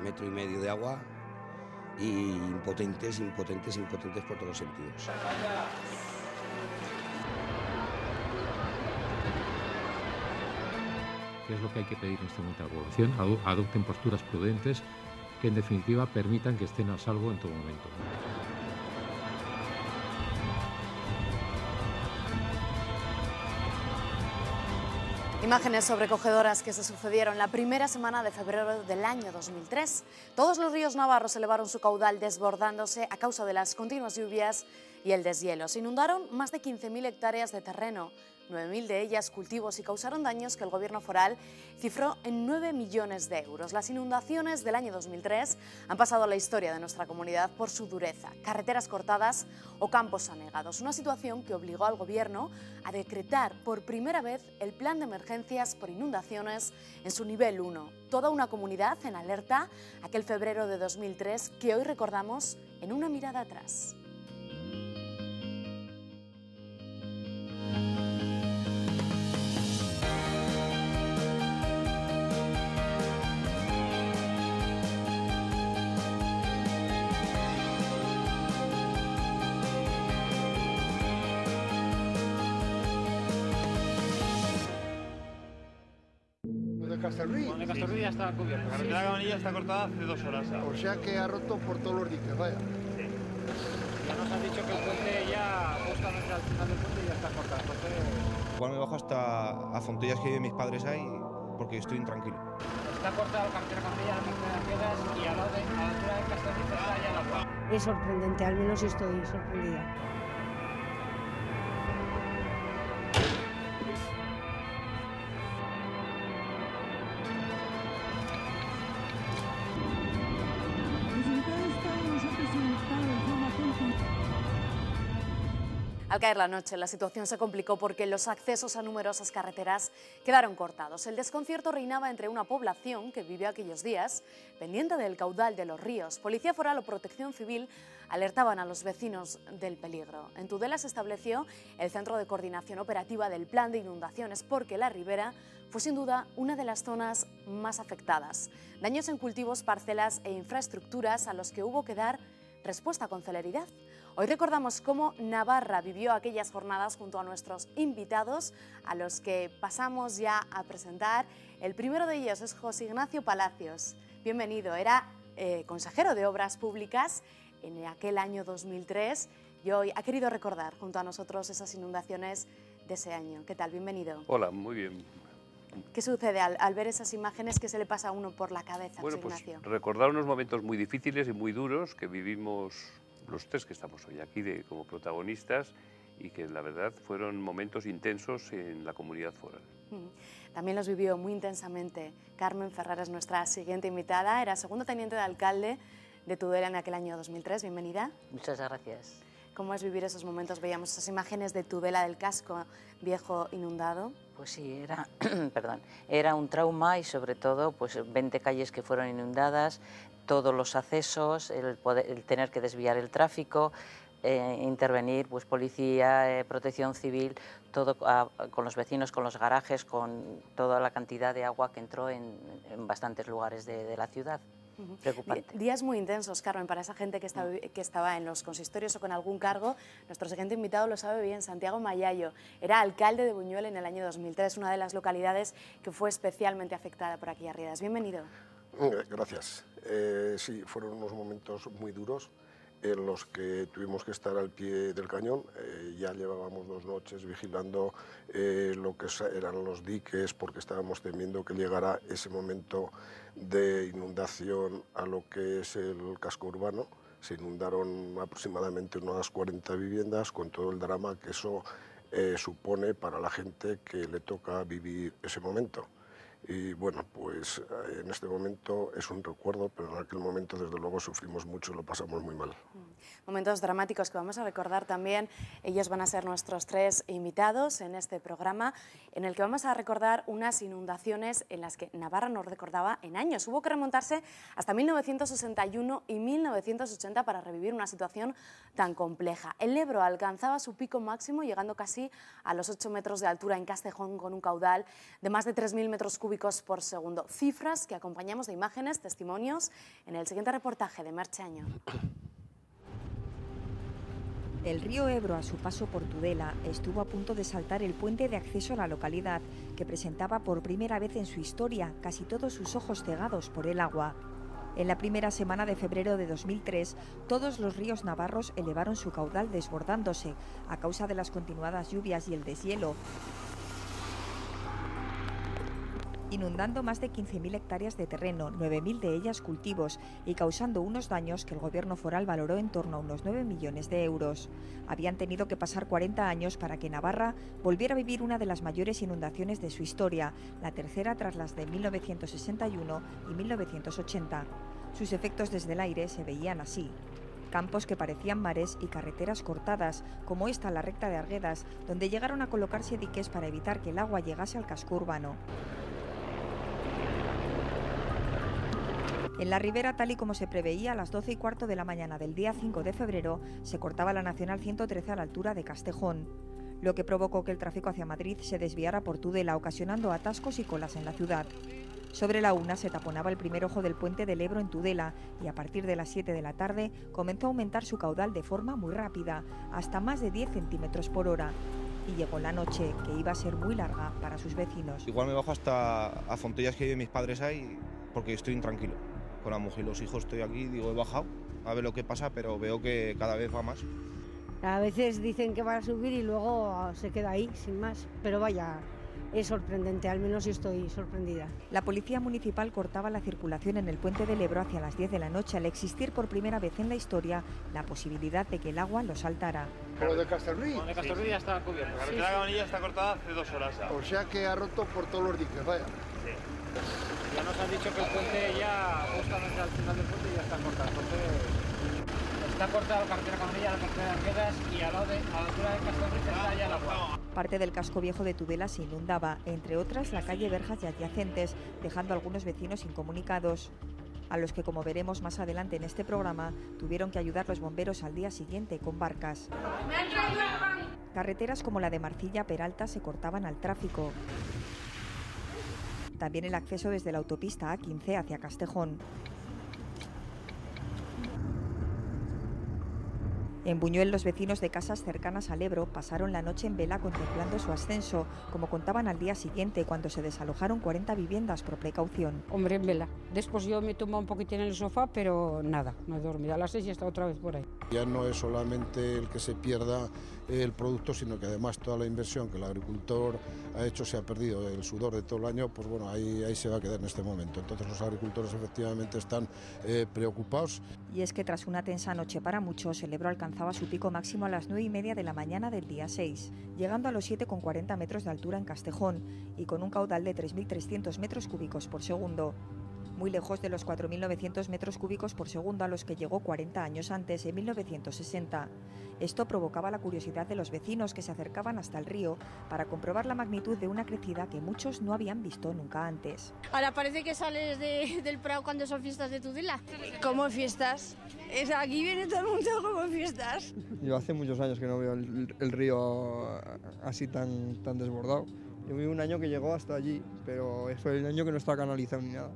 metro y medio de agua y impotentes, impotentes, impotentes por todos los sentidos. ¿Qué es lo que hay que pedir en este momento a la población? Adopten posturas prudentes que en definitiva permitan que estén a salvo en todo momento. Imágenes sobrecogedoras que se sucedieron la primera semana de febrero del año 2003. Todos los ríos navarros elevaron su caudal desbordándose a causa de las continuas lluvias y el deshielo. Se inundaron más de 15.000 hectáreas de terreno, 9.000 de ellas cultivos, y causaron daños que el gobierno foral cifró en 9 millones de euros. Las inundaciones del año 2003 han pasado a la historia de nuestra comunidad por su dureza, carreteras cortadas o campos anegados, una situación que obligó al gobierno a decretar por primera vez el plan de emergencias por inundaciones en su nivel 1. Toda una comunidad en alerta aquel febrero de 2003 que hoy recordamos en una mirada atrás. Castelruí. Bueno, de Castelruí ya está cubierto. La carretera de Cabanilla está cortada hace 2 horas. ¿Ah? O sea que ha roto por todos los diques, vaya. Sí. Ya nos han dicho que el puente ya, justamente al final del puente, ya está cortado. Entonces... Igual me bajo hasta a Fontellas, que viven mis padres ahí, porque estoy intranquilo. Está cortada la carretera Cabanilla, la carretera de Piedras, y a la altura de Castelruí está ya la agua. Es sorprendente, al menos estoy sorprendida. Al caer la noche, la situación se complicó porque los accesos a numerosas carreteras quedaron cortados. El desconcierto reinaba entre una población que vivió aquellos días pendiente del caudal de los ríos. Policía Foral o Protección Civil alertaban a los vecinos del peligro. En Tudela se estableció el Centro de Coordinación Operativa del Plan de Inundaciones porque la Ribera fue sin duda una de las zonas más afectadas. Daños en cultivos, parcelas e infraestructuras a los que hubo que dar respuesta con celeridad. Hoy recordamos cómo Navarra vivió aquellas jornadas junto a nuestros invitados, a los que pasamos ya a presentar. El primero de ellos es José Ignacio Palacios. Bienvenido, era consejero de Obras Públicas en aquel año 2003 y hoy ha querido recordar junto a nosotros esas inundaciones de ese año. ¿Qué tal? Bienvenido. Hola, muy bien. ¿Qué sucede al ver esas imágenes? ¿Qué se le pasa a uno por la cabeza, Bueno, José pues Ignacio? recordar unos momentos muy difíciles y muy duros que vivimos los tres que estamos hoy aquí como protagonistas y que la verdad fueron momentos intensos en la comunidad foral. También los vivió muy intensamente Carmen Ferrer, es nuestra siguiente invitada, era segundo teniente de alcalde de Tudela en aquel año 2003, bienvenida. Muchas gracias. ¿Cómo es vivir esos momentos? Veíamos esas imágenes de Tudela, del casco viejo inundado. Pues sí, era un trauma y sobre todo pues 20 calles que fueron inundadas, todos los accesos, el tener que desviar el tráfico, intervenir pues policía, protección civil, todo con los vecinos, con los garajes, con toda la cantidad de agua que entró en bastantes lugares de la ciudad. Preocupante. Días muy intensos, Carmen, para esa gente que estaba en los consistorios o con algún cargo. Nuestro siguiente invitado lo sabe bien, Santiago Mayayo. Era alcalde de Buñuel en el año 2003, una de las localidades que fue especialmente afectada por aquellas riadas. Bienvenido. Gracias. Sí, fueron unos momentos muy duros en los que tuvimos que estar al pie del cañón. Ya llevábamos 2 noches vigilando lo que eran los diques porque estábamos temiendo que llegara ese momento de inundación a lo que es el casco urbano. Se inundaron aproximadamente unas 40 viviendas con todo el drama que eso supone para la gente que le toca vivir ese momento. Y bueno, pues en este momento es un recuerdo, pero en aquel momento desde luego sufrimos mucho y lo pasamos muy mal. Momentos dramáticos que vamos a recordar también. Ellos van a ser nuestros 3 invitados en este programa, en el que vamos a recordar unas inundaciones en las que Navarra no recordaba en años. Hubo que remontarse hasta 1961 y 1980 para revivir una situación tan compleja. El Ebro alcanzaba su pico máximo, llegando casi a los 8 metros de altura en Castejón, con un caudal de más de 3.000 metros cúbicos cúbicos por segundo. Cifras que acompañamos de imágenes, testimonios, en el siguiente reportaje de Merche Año. El río Ebro, a su paso por Tudela, estuvo a punto de saltar el puente de acceso a la localidad, que presentaba por primera vez en su historia casi todos sus ojos cegados por el agua. En la primera semana de febrero de 2003, todos los ríos navarros elevaron su caudal desbordándose a causa de las continuadas lluvias y el deshielo, inundando más de 15.000 hectáreas de terreno, 9.000 de ellas cultivos, y causando unos daños que el gobierno foral valoró en torno a unos 9 millones de euros. Habían tenido que pasar 40 años para que Navarra volviera a vivir una de las mayores inundaciones de su historia, la tercera tras las de 1961 y 1980. Sus efectos desde el aire se veían así: campos que parecían mares y carreteras cortadas, como esta, la recta de Arguedas, donde llegaron a colocarse diques para evitar que el agua llegase al casco urbano. En la ribera, tal y como se preveía, a las 12:15 de la mañana del día 5 de febrero, se cortaba la Nacional 113 a la altura de Castejón, lo que provocó que el tráfico hacia Madrid se desviara por Tudela, ocasionando atascos y colas en la ciudad. Sobre la 1 se taponaba el primer ojo del puente del Ebro en Tudela y a partir de las 7 de la tarde comenzó a aumentar su caudal de forma muy rápida, hasta más de 10 centímetros por hora. Y llegó la noche, que iba a ser muy larga para sus vecinos. Igual me bajo hasta a Fontellas, que viven mis padres ahí, porque estoy intranquilo. Con la mujer y los hijos estoy aquí, digo, he bajado a ver lo que pasa, pero veo que cada vez va más. A veces dicen que va a subir y luego se queda ahí, sin más. Pero vaya, es sorprendente, al menos yo estoy sorprendida. La policía municipal cortaba la circulación en el puente del Ebro hacia las 10 de la noche al existir por primera vez en la historia la posibilidad de que el agua lo saltara. ¿Pero de Castelví? De Castelví ya está cubierto. La carretera Cabanilla está cortada hace 2 horas. O sea que ha roto por todos los diques, vaya. Sí. Ya nos han dicho que el puente ya, justamente al final del puente, ya está cortado. Entonces, está cortada la carretera Cabanilla, la carretera de Arguedas y a la altura de Castelví está ya el agua. Parte del casco viejo de Tudela se inundaba, entre otras la calle Verjas y adyacentes, dejando a algunos vecinos incomunicados, a los que, como veremos más adelante en este programa, tuvieron que ayudar los bomberos al día siguiente con barcas. Carreteras como la de Marcilla a Peralta se cortaban al tráfico. También el acceso desde la autopista A15 hacia Castejón. En Buñuel, los vecinos de casas cercanas al Ebro pasaron la noche en vela contemplando su ascenso, como contaban al día siguiente, cuando se desalojaron 40 viviendas por precaución. Hombre, en vela. Después yo me tomé un poquitín en el sofá, pero nada, no he dormido. A las 6 y está otra vez por ahí. Ya no es solamente el que se pierda el producto, sino que además toda la inversión que el agricultor ha hecho se ha perdido, el sudor de todo el año, pues bueno, ahí se va a quedar en este momento. Entonces los agricultores efectivamente están preocupados. Y es que tras una tensa noche para muchos, el Ebro alcanzaba su pico máximo a las 9:30 de la mañana del día 6, llegando a los 7,40 metros de altura en Castejón y con un caudal de 3.300 metros cúbicos por segundo. Muy lejos de los 4.900 metros cúbicos por segundo a los que llegó 40 años antes, en 1960. Esto provocaba la curiosidad de los vecinos que se acercaban hasta el río para comprobar la magnitud de una crecida que muchos no habían visto nunca antes. Ahora parece que sales del Prado cuando son fiestas de Tudela. ¿Cómo fiestas? Aquí viene todo el mundo como fiestas. Yo hace muchos años que no veo el río así tan desbordado. Yo vi un año que llegó hasta allí, pero fue el año que no está canalizado ni nada.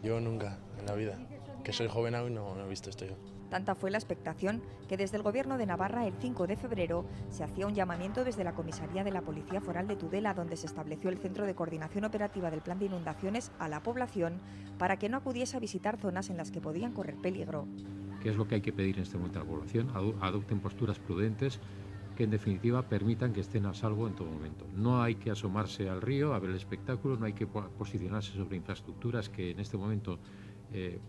Yo nunca, en la vida. Que soy joven aún no he visto esto yo. Tanta fue la expectación que desde el Gobierno de Navarra el 5 de febrero se hacía un llamamiento desde la comisaría de la Policía Foral de Tudela, donde se estableció el Centro de Coordinación Operativa del Plan de Inundaciones, a la población para que no acudiese a visitar zonas en las que podían correr peligro. ¿Qué es lo que hay que pedir en este momento a la población? Adopten posturas prudentes que en definitiva permitan que estén a salvo en todo momento. No hay que asomarse al río a ver el espectáculo, no hay que posicionarse sobre infraestructuras que en este momento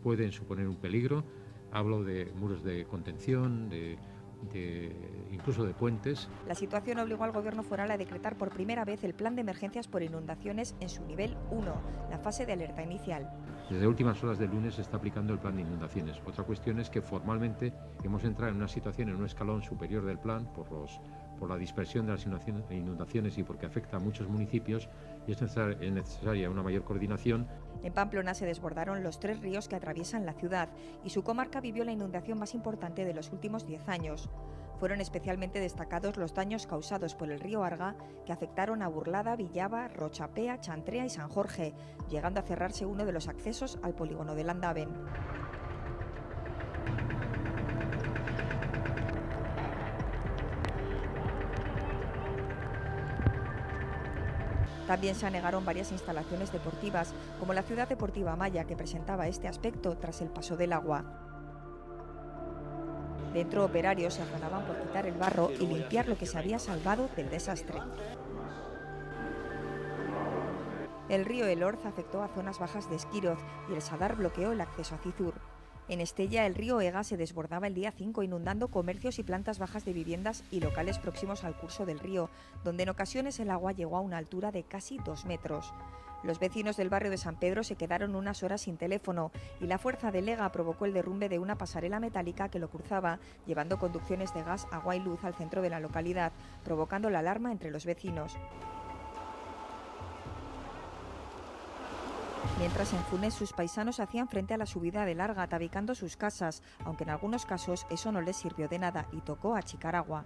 pueden suponer un peligro. Hablo de muros de contención, incluso de puentes. La situación obligó al Gobierno foral a decretar por primera vez el plan de emergencias por inundaciones en su nivel 1, la fase de alerta inicial. Desde últimas horas del lunes se está aplicando el plan de inundaciones. Otra cuestión es que formalmente hemos entrado en una situación, en un escalón superior del plan por la dispersión de las inundaciones y porque afecta a muchos municipios y es necesaria una mayor coordinación. En Pamplona se desbordaron los 3 ríos que atraviesan la ciudad y su comarca vivió la inundación más importante de los últimos 10 años. Fueron especialmente destacados los daños causados por el río Arga, que afectaron a Burlada, Villava, Rochapea, Chantrea y San Jorge, llegando a cerrarse uno de los accesos al polígono de Landaven. También se anegaron varias instalaciones deportivas, como la Ciudad Deportiva Maya, que presentaba este aspecto tras el paso del agua. Dentro, operarios se afanaban por quitar el barro y limpiar lo que se había salvado del desastre. El río Elorz afectó a zonas bajas de Esquiroz y el Sadar bloqueó el acceso a Cizur. En Estella, el río Ega se desbordaba el día 5, inundando comercios y plantas bajas de viviendas y locales próximos al curso del río, donde en ocasiones el agua llegó a una altura de casi 2 metros. Los vecinos del barrio de San Pedro se quedaron unas horas sin teléfono y la fuerza del Ega provocó el derrumbe de una pasarela metálica que lo cruzaba, llevando conducciones de gas, agua y luz al centro de la localidad, provocando la alarma entre los vecinos. Mientras en Funes sus paisanos hacían frente a la subida del Arga, tabicando sus casas, aunque en algunos casos eso no les sirvió de nada y tocó achicar agua.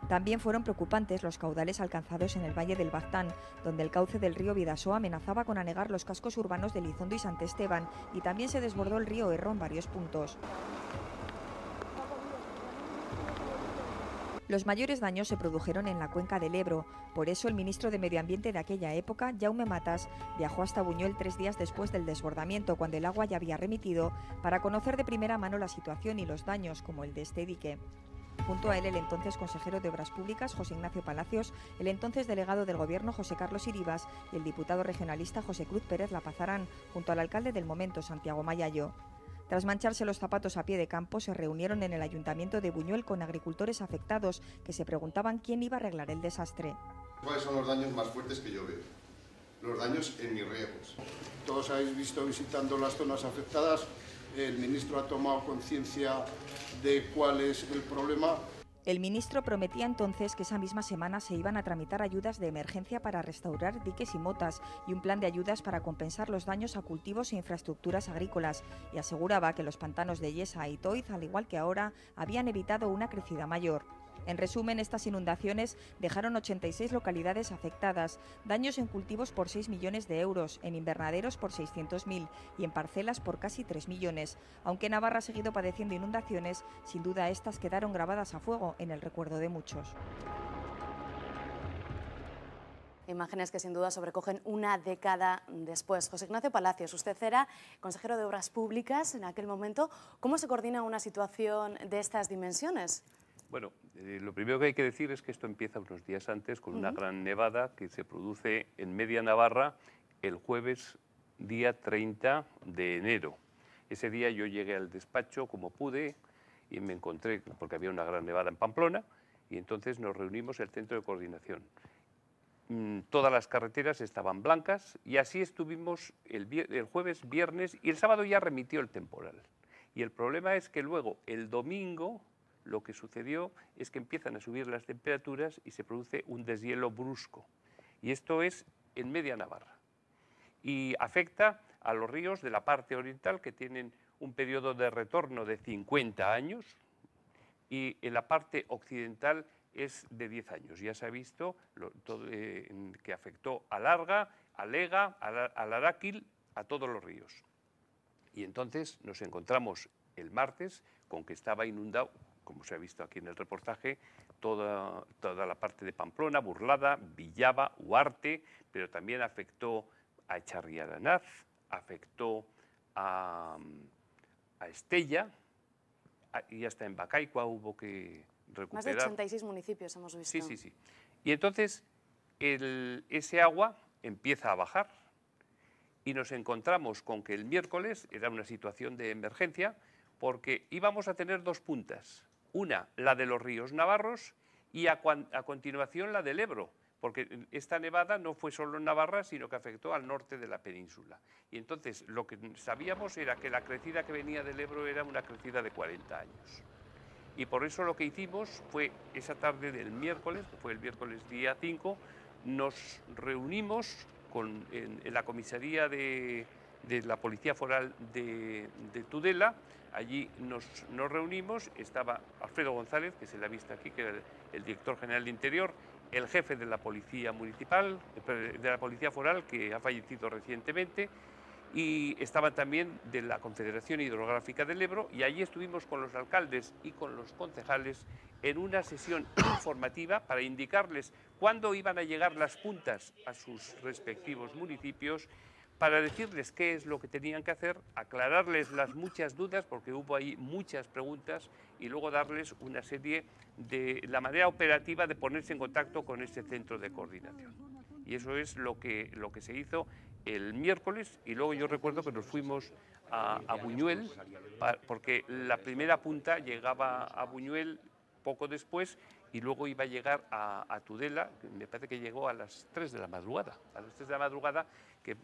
También fueron preocupantes los caudales alcanzados en el Valle del Baztán, donde el cauce del río Bidasoa amenazaba con anegar los cascos urbanos de Elizondo y Sant Esteban, y también se desbordó el río Erro en varios puntos. Los mayores daños se produjeron en la cuenca del Ebro. Por eso el ministro de Medio Ambiente de aquella época, Jaume Matas, viajó hasta Buñuel 3 días después del desbordamiento, cuando el agua ya había remitido, para conocer de primera mano la situación y los daños, como el de este dique. Junto a él, el entonces consejero de Obras Públicas, José Ignacio Palacios, el entonces delegado del Gobierno, José Carlos Iribas, y el diputado regionalista José Cruz Pérez Lapazarán, junto al alcalde del momento, Santiago Mayayo. Tras mancharse los zapatos a pie de campo, se reunieron en el Ayuntamiento de Buñuel con agricultores afectados que se preguntaban quién iba a arreglar el desastre. ¿Cuáles son los daños más fuertes que yo veo? Los daños en mis riegos. Todos habéis visto visitando las zonas afectadas, el ministro ha tomado conciencia de cuál es el problema. El ministro prometía entonces que esa misma semana se iban a tramitar ayudas de emergencia para restaurar diques y motas y un plan de ayudas para compensar los daños a cultivos e infraestructuras agrícolas, y aseguraba que los pantanos de Yesa y Toiz, al igual que ahora, habían evitado una crecida mayor. En resumen, estas inundaciones dejaron 86 localidades afectadas, daños en cultivos por 6 millones de euros, en invernaderos por 600.000 y en parcelas por casi 3 millones. Aunque Navarra ha seguido padeciendo inundaciones, sin duda estas quedaron grabadas a fuego en el recuerdo de muchos. Imágenes que sin duda sobrecogen una década después. José Ignacio Palacios, usted era consejero de Obras Públicas en aquel momento. ¿Cómo se coordina una situación de estas dimensiones? Bueno, lo primero que hay que decir es que esto empieza unos días antes con una gran nevada que se produce en media Navarra el jueves día 30 de enero. Ese día yo llegué al despacho como pude y me encontré, porque había una gran nevada en Pamplona, y entonces nos reunimos en el centro de coordinación. Todas las carreteras estaban blancas y así estuvimos el jueves, viernes, y el sábado ya remitió el temporal. Y el problema es que luego, el domingo, lo que sucedió es que empiezan a subir las temperaturas y se produce un deshielo brusco. Y esto es en media Navarra. Y afecta a los ríos de la parte oriental, que tienen un periodo de retorno de 50 años, y en la parte occidental es de 10 años. Ya se ha visto que afectó al Arga, al Ega, al Aráquil, a todos los ríos. Y entonces nos encontramos el martes con que estaba inundado, como se ha visto aquí en el reportaje, toda la parte de Pamplona, Burlada, Villava, Huarte, pero también afectó a Echarri-Aranaz, afectó a Estella, y hasta en Bacaicua hubo que recuperar. Más de 86 municipios hemos visto. Sí. Y entonces ese agua empieza a bajar y nos encontramos con que el miércoles era una situación de emergencia porque íbamos a tener dos puntas. Una, la de los ríos navarros, y a continuación la del Ebro, porque esta nevada no fue solo en Navarra, sino que afectó al norte de la península. Y entonces lo que sabíamos era que la crecida que venía del Ebro era una crecida de 40 años. Y por eso lo que hicimos fue, esa tarde del miércoles, que fue el miércoles día 5, nos reunimos en la comisaría de de la Policía Foral de Tudela. Allí nos reunimos, estaba Alfredo González, que se le ha visto aquí, que era el director general de Interior, el jefe de la Policía Municipal, de la Policía Foral, que ha fallecido recientemente, y estaban también de la Confederación Hidrográfica del Ebro, y allí estuvimos con los alcaldes y con los concejales en una sesión informativa para indicarles cuándo iban a llegar las puntas a sus respectivos municipios, para decirles qué es lo que tenían que hacer, aclararles las muchas dudas, porque hubo ahí muchas preguntas, y luego darles una serie de la manera operativa de ponerse en contacto con ese centro de coordinación. Y eso es lo que se hizo el miércoles, y luego yo recuerdo que nos fuimos a Buñuel, porque la primera punta llegaba a Buñuel poco después, y luego iba a llegar a Tudela, me parece que llegó a las 3 de la madrugada. A las 3 de la madrugada que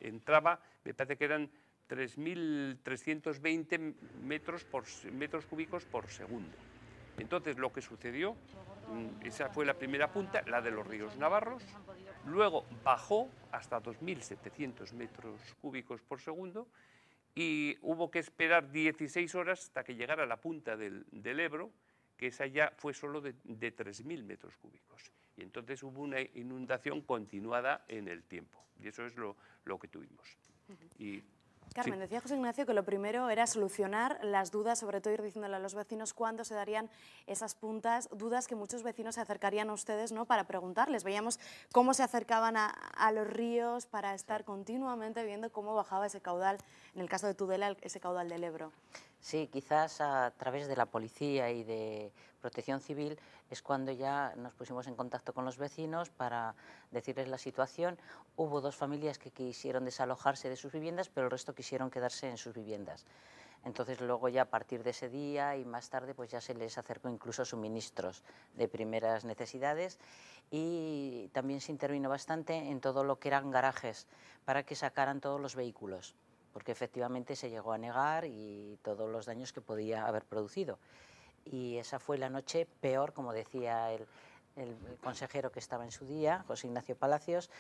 entraba, me parece que eran 3.320 metros cúbicos por segundo. Entonces lo que sucedió, esa fue la primera punta, la de los ríos navarros, luego bajó hasta 2.700 metros cúbicos por segundo, y hubo que esperar 16 horas hasta que llegara a la punta del Ebro, que esa ya fue solo de 3.000 metros cúbicos. Y entonces hubo una inundación continuada en el tiempo. Y eso es lo que tuvimos. Y, Carmen, sí. decía José Ignacio que lo primero era solucionar las dudas, sobre todo ir diciéndole a los vecinos cuándo se darían esas puntas, dudas que muchos vecinos se acercarían a ustedes, ¿no?, para preguntarles. Veíamos cómo se acercaban a los ríos para estar continuamente viendo cómo bajaba ese caudal, en el caso de Tudela, ese caudal del Ebro. Sí, quizás a través de la policía y de Protección Civil es cuando ya nos pusimos en contacto con los vecinos para decirles la situación. Hubo 2 familias que quisieron desalojarse de sus viviendas, pero el resto quisieron quedarse en sus viviendas. Entonces luego ya a partir de ese día y más tarde pues ya se les acercó incluso suministros de primeras necesidades, y también se intervino bastante en todo lo que eran garajes para que sacaran todos los vehículos, porque efectivamente se llegó a negar y todos los daños que podía haber producido. Y esa fue la noche peor, como decía el consejero que estaba en su día, José Ignacio Palacios,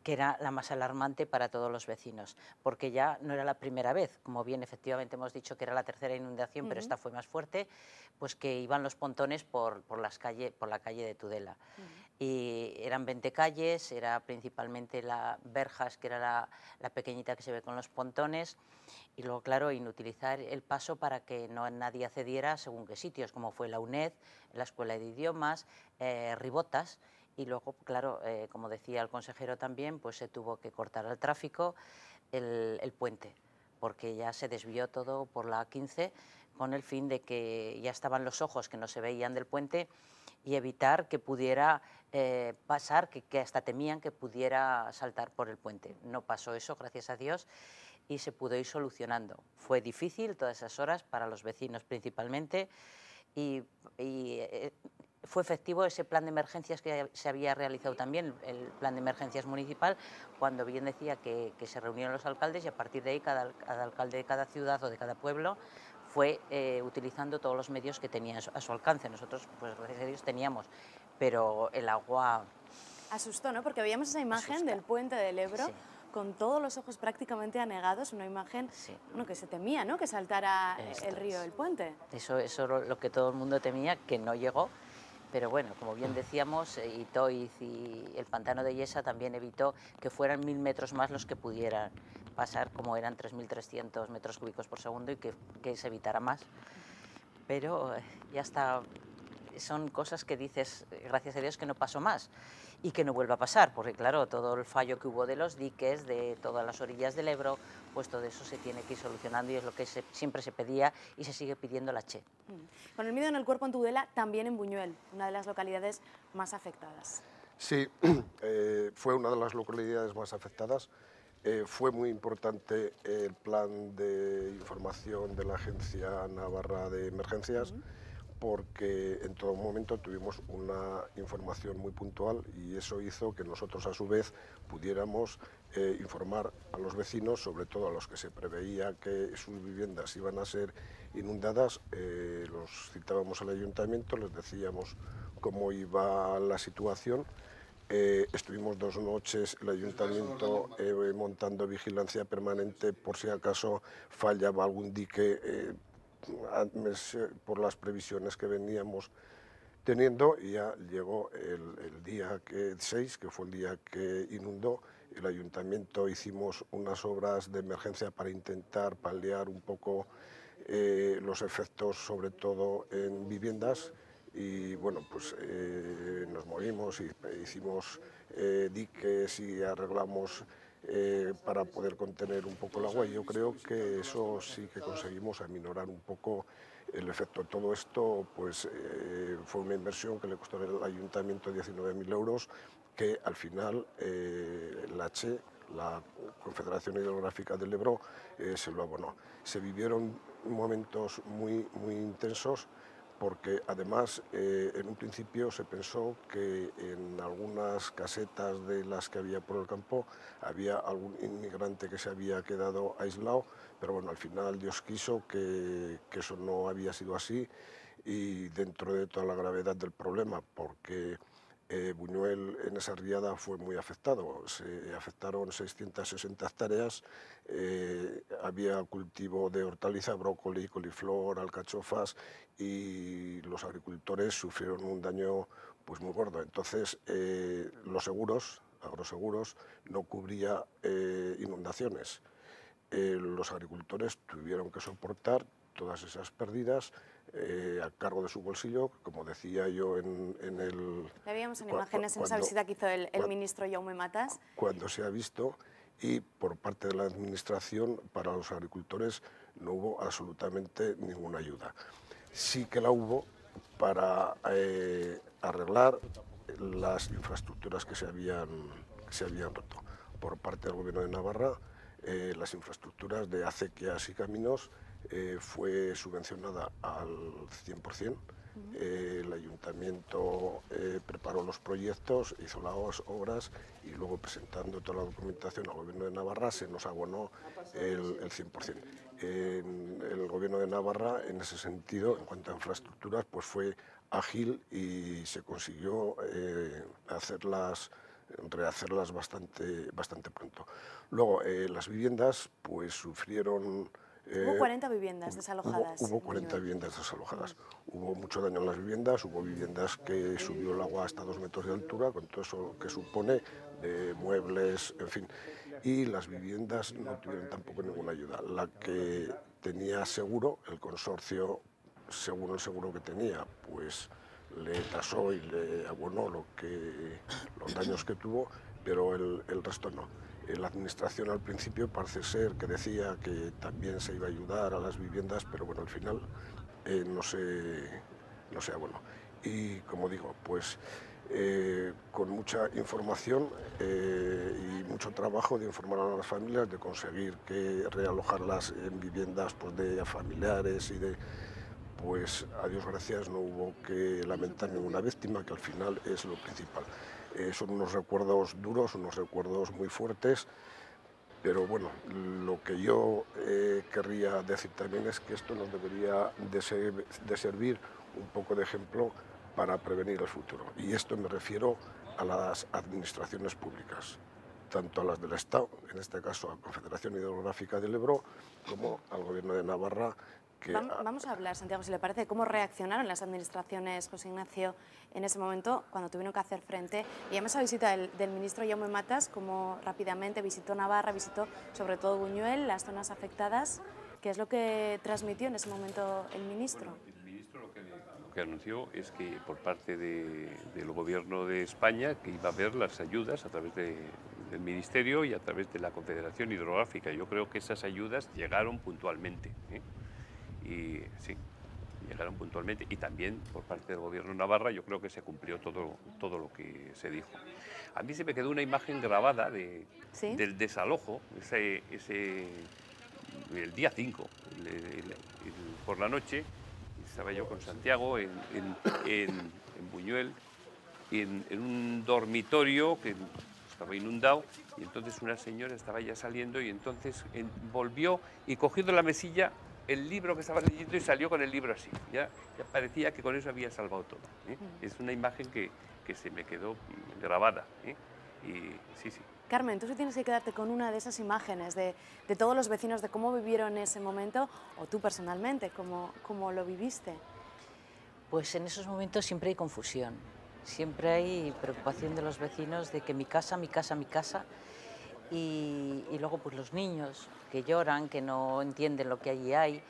que era la más alarmante para todos los vecinos, porque ya no era la primera vez, como bien efectivamente hemos dicho que era la tercera inundación, pero esta fue más fuerte, pues que iban los pontones por la calle de Tudela. Y eran 20 calles, era principalmente la Verjas, que era la pequeñita que se ve con los pontones, y luego, claro, inutilizar el paso para que nadie accediera según qué sitios, como fue la UNED, la Escuela de Idiomas, Ribotas, y luego, claro, como decía el consejero también, pues se tuvo que cortar el tráfico, el puente, porque ya se desvió todo por la A15 con el fin de que ya estaban los ojos que no se veían del puente y evitar que pudiera pasar, que hasta temían que pudiera saltar por el puente. No pasó eso, gracias a Dios, y se pudo ir solucionando. Fue difícil todas esas horas para los vecinos principalmente, y fue efectivo ese plan de emergencias que se había realizado también, el plan de emergencias municipal, cuando bien decía que se reunieron los alcaldes, y a partir de ahí cada alcalde de cada ciudad o de cada pueblo fue utilizando todos los medios que tenía a su alcance. Nosotros, pues gracias a Dios, teníamos, pero el agua... Asustó, ¿no? Porque veíamos esa imagen del puente del Ebro, con todos los ojos prácticamente anegados, una imagen bueno, que se temía, ¿no?, que saltara el río del puente. Eso es lo que todo el mundo temía, que no llegó. Pero bueno, como bien decíamos, Itoiz y el pantano de Yesa también evitó que fueran 1000 metros más los que pudieran pasar, como eran 3.300 metros cúbicos por segundo, y que se evitara más. Pero ya está, son cosas que dices, gracias a Dios que no pasó más y que no vuelva a pasar, porque claro, todo el fallo que hubo de los diques, de todas las orillas del Ebro, pues todo eso se tiene que ir solucionando, y es lo que siempre se pedía y se sigue pidiendo la Che. Con el miedo en el cuerpo en Tudela, también en Buñuel, una de las localidades más afectadas. Sí, fue una de las localidades más afectadas. Fue muy importante el plan de información de la Agencia Navarra de Emergencias, porque en todo momento tuvimos una información muy puntual, y eso hizo que nosotros a su vez pudiéramos informar a los vecinos, sobre todo a los que se preveía que sus viviendas iban a ser inundadas. Los citábamos al ayuntamiento, les decíamos cómo iba la situación, Estuvimos 2 noches el ayuntamiento montando vigilancia permanente por si acaso fallaba algún dique por las previsiones que veníamos teniendo, y ya llegó el día 6, que fue el día que inundó. El ayuntamiento hicimos unas obras de emergencia para intentar paliar un poco los efectos, sobre todo en viviendas, y bueno, pues nos movimos y hicimos diques y arreglamos para poder contener un poco el agua, y yo creo que eso sí que conseguimos aminorar un poco el efecto. Todo esto pues fue una inversión que le costó al ayuntamiento 19.000 euros, que al final la CHE, la Confederación Hidrográfica del Ebro, se lo abonó. Se vivieron momentos muy intensos, porque además en un principio se pensó que en algunas casetas de las que había por el campo había algún inmigrante que se había quedado aislado, pero bueno, al final Dios quiso que eso no había sido así, y dentro de toda la gravedad del problema, porque Buñuel en esa riada fue muy afectado. Se afectaron 660 hectáreas, había cultivo de hortaliza, brócoli, coliflor, alcachofas, y los agricultores sufrieron un daño pues muy gordo. Entonces los seguros, agroseguros, no cubría inundaciones. Los agricultores tuvieron que soportar todas esas pérdidas a cargo de su bolsillo, como decía yo en el... Le veíamos en imágenes en esa visita que hizo el ministro Jaume Matas. Cuando se ha visto, y por parte de la administración para los agricultores no hubo absolutamente ninguna ayuda. Sí que la hubo para arreglar las infraestructuras que se habían roto. Por parte del Gobierno de Navarra, las infraestructuras de acequias y caminos fue subvencionada al 100%. El ayuntamiento preparó los proyectos, hizo las obras, y luego, presentando toda la documentación al Gobierno de Navarra, se nos abonó el 100%. El Gobierno de Navarra, en ese sentido, en cuanto a infraestructuras, pues fue ágil y se consiguió rehacerlas bastante pronto. Luego, las viviendas pues sufrieron... Hubo 40 viviendas desalojadas. Hubo 40 viviendas desalojadas. Hubo mucho daño en las viviendas, hubo viviendas que subió el agua hasta 2 metros de altura, con todo eso que supone, de muebles, en fin. Y las viviendas no tuvieron tampoco ninguna ayuda. La que tenía seguro, el consorcio, según el seguro que tenía, pues le tasó y le abonó los daños que tuvo, pero el resto no. La administración al principio parece ser que decía que también se iba a ayudar a las viviendas, pero bueno, al final no se abonó. Y como digo, pues con mucha información y mucho trabajo de informar a las familias, de conseguir que realojarlas en viviendas pues, de familiares y de... Pues a Dios gracias no hubo que lamentar ninguna víctima, que al final es lo principal. Son unos recuerdos duros, unos recuerdos muy fuertes, pero bueno, lo que yo querría decir también es que esto nos debería de servir un poco de ejemplo para prevenir el futuro. Y esto me refiero a las administraciones públicas, tanto a las del Estado, en este caso a la Confederación Hidrográfica del Ebro, como al Gobierno de Navarra. Vamos a hablar, Santiago, si le parece, de cómo reaccionaron las administraciones, José Ignacio, en ese momento, cuando tuvieron que hacer frente. Y además esa visita del ministro Jaume Matas, como rápidamente visitó Navarra, visitó sobre todo Buñuel, las zonas afectadas. ¿Qué es lo que transmitió en ese momento el ministro? Bueno, el ministro lo que anunció es que por parte del Gobierno de España que iba a haber las ayudas a través del Ministerio y a través de la Confederación Hidrográfica. Yo creo que esas ayudas llegaron puntualmente, Y sí, llegaron puntualmente, y también por parte del Gobierno de Navarra yo creo que se cumplió todo lo que se dijo. A mí se me quedó una imagen grabada del desalojo, el día 5, por la noche, estaba yo con Santiago en Buñuel, en un dormitorio que estaba inundado, y entonces una señora estaba ya saliendo, y entonces volvió y cogiendo la mesilla el libro que estaba leyendo y salió con el libro así. Ya parecía que con eso había salvado todo. Es una imagen que se me quedó grabada. Y sí. Carmen, tú sí tienes que quedarte con una de esas imágenes de todos los vecinos, de cómo vivieron ese momento, o tú personalmente, cómo lo viviste. Pues en esos momentos siempre hay confusión, siempre hay preocupación de los vecinos de que mi casa, y luego pues los niños que lloran, que no entienden lo que allí hay.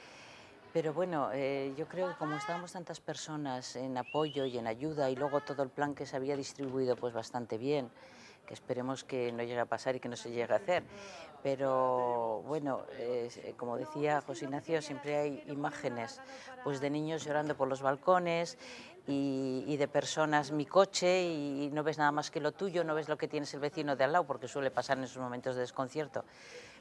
Pero bueno, yo creo que como estábamos tantas personas en apoyo y en ayuda, y luego todo el plan que se había distribuido pues bastante bien, que esperemos que no llegue a pasar y que no se llegue a hacer. Pero bueno, como decía José Ignacio, siempre hay imágenes pues de niños llorando por los balcones y de personas, mi coche, y no ves nada más que lo tuyo, no ves lo que tienes el vecino de al lado, porque suele pasar en esos momentos de desconcierto.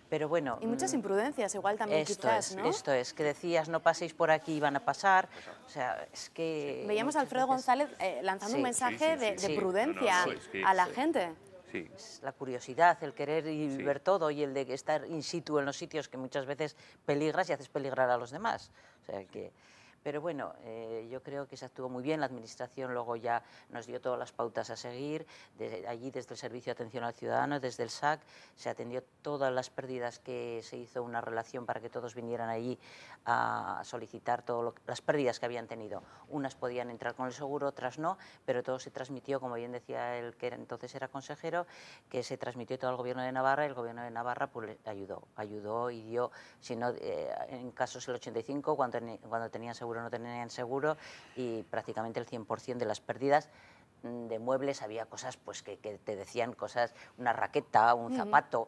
Pero bueno... Y muchas imprudencias, igual también quizás, ¿no? Esto es, que decías, no paséis por aquí y van a pasar, o sea, es que... Veíamos a Alfredo González lanzando un mensaje de prudencia a la gente. Sí. La curiosidad, el querer ver todo y el de estar in situ en los sitios que muchas veces peligras y haces peligrar a los demás. O sea que... Pero bueno, yo creo que se actuó muy bien, la Administración luego ya nos dio todas las pautas a seguir, allí desde el Servicio de Atención al Ciudadano, desde el SAC, se atendió todas las pérdidas, que se hizo una relación para que todos vinieran allí a solicitar todas las pérdidas que habían tenido. Unas podían entrar con el seguro, otras no, pero todo se transmitió, como bien decía el que entonces era consejero, que se transmitió todo al Gobierno de Navarra, y el Gobierno de Navarra pues ayudó y dio, si no, en casos el 85, cuando tenían seguro no tenían seguro, y prácticamente el 100% de las pérdidas de muebles, había cosas pues que te decían cosas, una raqueta, un zapato,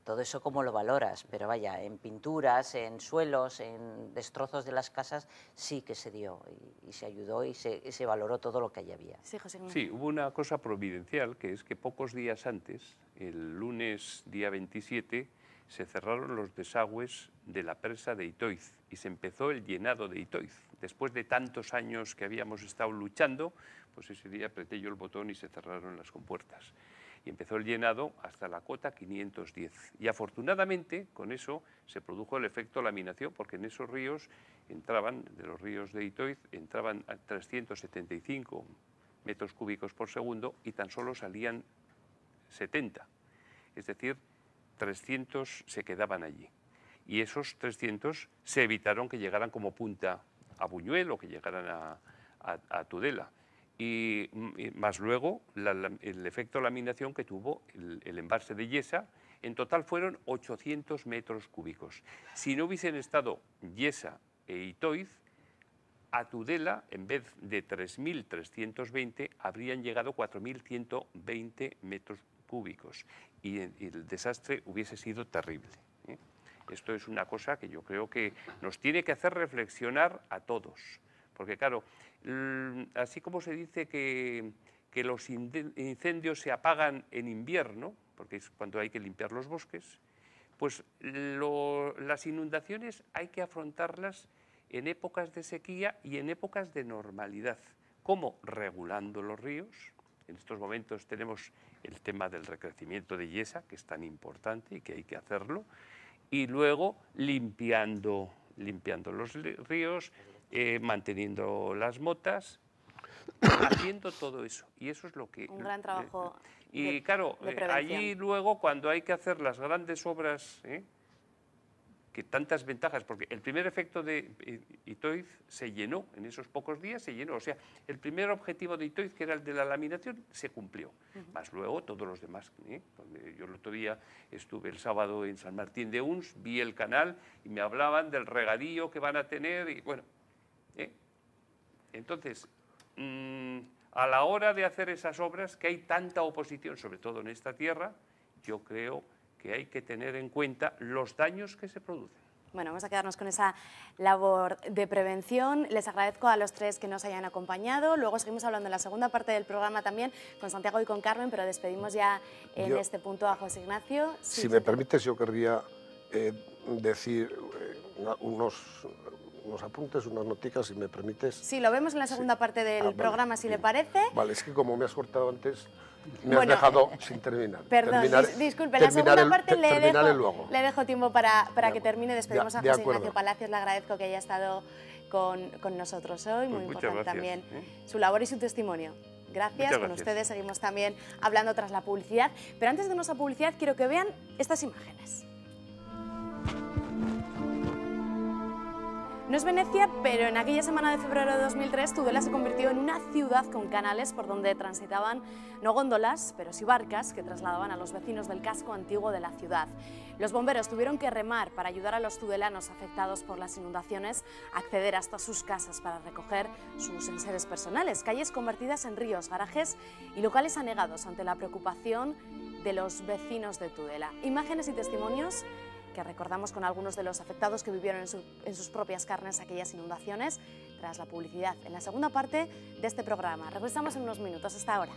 todo eso cómo lo valoras, pero vaya, en pinturas, en suelos, en destrozos de las casas, sí que se dio y se ayudó y se valoró todo lo que allí había. Sí, José Ignacio. Sí, hubo una cosa providencial, que es que pocos días antes, el lunes día 27, se cerraron los desagües de la presa de Itoiz y se empezó el llenado de Itoiz. Después de tantos años que habíamos estado luchando, pues ese día apreté yo el botón y se cerraron las compuertas. Y empezó el llenado hasta la cota 510. Y afortunadamente, con eso se produjo el efecto laminación, porque en esos ríos entraban, de los ríos de Itoiz, entraban a 375 metros cúbicos por segundo y tan solo salían 70. Es decir, 300 se quedaban allí. Y esos 300 se evitaron que llegaran como punta a Buñuel o que llegaran a Tudela. Y más luego el efecto laminación que tuvo el embalse de Yesa, en total fueron 800 metros cúbicos. Si no hubiesen estado Yesa e Itoiz, a Tudela, en vez de 3.320, habrían llegado 4.120 metros cúbicos y el desastre hubiese sido terrible. Esto es una cosa que yo creo que nos tiene que hacer reflexionar a todos, porque claro, así como se dice que los incendios se apagan en invierno, porque es cuando hay que limpiar los bosques, pues las inundaciones hay que afrontarlas en épocas de sequía y en épocas de normalidad. ¿Cómo? Regulando los ríos. En estos momentos tenemos el tema del recrecimiento de Yesa, que es tan importante y que hay que hacerlo, y luego limpiando los ríos, manteniendo las motas, haciendo todo eso. Y eso es lo que... Un gran trabajo y claro, allí luego cuando hay que hacer las grandes obras, que tantas ventajas, porque el primer efecto de Itoiz se llenó, en esos pocos días se llenó, o sea, el primer objetivo de Itoiz, que era el de la laminación, se cumplió, más luego todos los demás. Yo el otro día estuve el sábado en San Martín de Uns, vi el canal y me hablaban del regadío que van a tener, y bueno, entonces, a la hora de hacer esas obras, que hay tanta oposición, sobre todo en esta tierra, yo creo que hay que tener en cuenta los daños que se producen. Bueno, vamos a quedarnos con esa labor de prevención. Les agradezco a los tres que nos hayan acompañado. Luego seguimos hablando en la segunda parte del programa también con Santiago y con Carmen, pero despedimos ya en este punto a José Ignacio. Si me permites, yo querría decir unos apuntes, unas noticas, si me permites. Sí, lo vemos en la segunda parte del programa, si le parece. Vale, es que como me has cortado antes, Me has dejado sin terminar. Perdón, disculpe, la segunda parte le dejo tiempo para que termine. Despedimos a José Ignacio Palacios, le agradezco que haya estado con nosotros hoy, muy importante también su labor y su testimonio. Gracias, con ustedes seguimos también hablando tras la publicidad, pero antes de irnos a publicidad quiero que vean estas imágenes. No es Venecia, pero en aquella semana de febrero de 2003 Tudela se convirtió en una ciudad con canales por donde transitaban no góndolas, pero sí barcas que trasladaban a los vecinos del casco antiguo de la ciudad. Los bomberos tuvieron que remar para ayudar a los tudelanos afectados por las inundaciones a acceder hasta sus casas para recoger sus enseres personales, calles convertidas en ríos, garajes y locales anegados ante la preocupación de los vecinos de Tudela. Imágenes y testimonios que recordamos con algunos de los afectados que vivieron en sus propias carnes aquellas inundaciones, tras la publicidad en la segunda parte de este programa. Regresamos en unos minutos. Hasta ahora.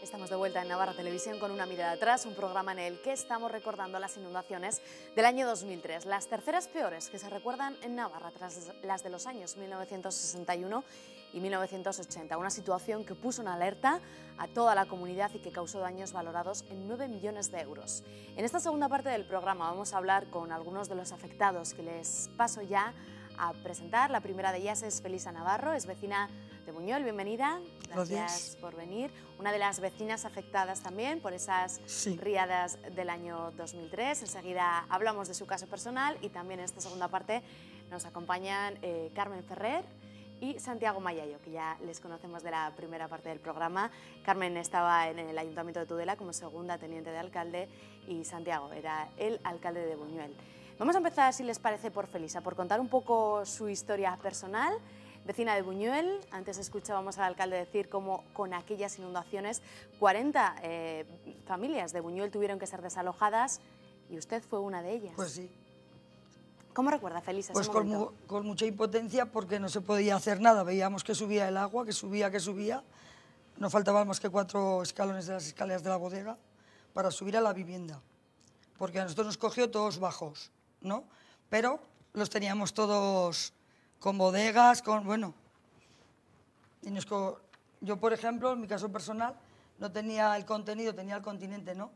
Estamos de vuelta en Navarra Televisión con Una mirada atrás, un programa en el que estamos recordando las inundaciones del año 2003, las terceras peores que se recuerdan en Navarra tras las de los años 1961 y 1980, una situación que puso en alerta a toda la comunidad y que causó daños valorados en 9 millones de euros. En esta segunda parte del programa vamos a hablar con algunos de los afectados que les paso ya a presentar. La primera de ellas es Felisa Navarro, es vecina de Buñuel, bienvenida. Gracias por venir. Una de las vecinas afectadas también por esas riadas del año 2003. Enseguida hablamos de su caso personal y también en esta segunda parte nos acompañan Carmen Ferrer y Santiago Mayayo, que ya les conocemos de la primera parte del programa. Carmen estaba en el Ayuntamiento de Tudela como segunda teniente de alcalde y Santiago era el alcalde de Buñuel. Vamos a empezar, si les parece, por Felisa, por contar un poco su historia personal. Vecina de Buñuel, antes escuchábamos al alcalde decir cómo con aquellas inundaciones 40 familias de Buñuel tuvieron que ser desalojadas y usted fue una de ellas. Pues sí. ¿Cómo recuerda, Felisa, pues ese momento? Con mucha impotencia porque no se podía hacer nada. Veíamos que subía el agua, que subía. No faltaban más que 4 escalones de las escaleras de la bodega para subir a la vivienda. Porque a nosotros nos cogió todos bajos, ¿no? Pero los teníamos todos con bodegas, bueno. Y yo, por ejemplo, en mi caso personal, no tenía el contenido, tenía el continente, ¿no?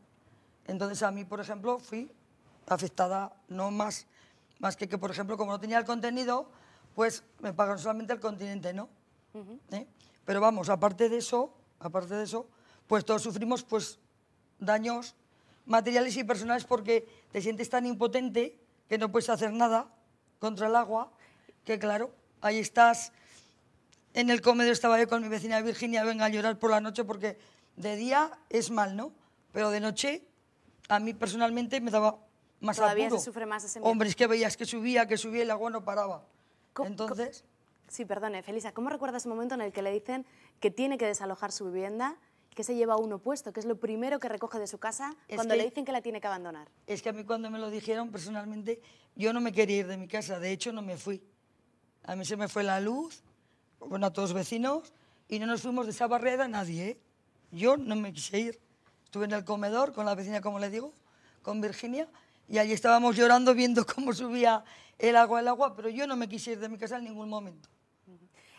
Entonces a mí, por ejemplo, fui afectada, no más que, por ejemplo, como no tenía el contenido, pues me pagaron solamente el continente, ¿no? Pero vamos, aparte de eso, pues todos sufrimos pues daños materiales y personales porque te sientes tan impotente que no puedes hacer nada contra el agua, que claro, ahí estás. En el comedor estaba yo con mi vecina Virginia, venga a llorar por la noche porque de día es mal, ¿no? Pero de noche a mí personalmente me daba más apuro. Todavía se sufre más ese miedo. Hombre, es que veías que subía y el agua no paraba. Entonces... Sí, perdone, Felisa, ¿cómo recuerda ese momento en el que le dicen que tiene que desalojar su vivienda, que se lleva uno puesto, que es lo primero que recoge de su casa cuando le dicen que la tiene que abandonar? Es que a mí cuando me lo dijeron, personalmente, yo no me quería ir de mi casa, de hecho no me fui. A mí se me fue la luz, bueno, a todos los vecinos, y no nos fuimos de esa barrera nadie, ¿eh? Yo no me quise ir. Estuve en el comedor con la vecina, como le digo, con Virginia, y allí estábamos llorando viendo cómo subía el agua, pero yo no me quise ir de mi casa en ningún momento.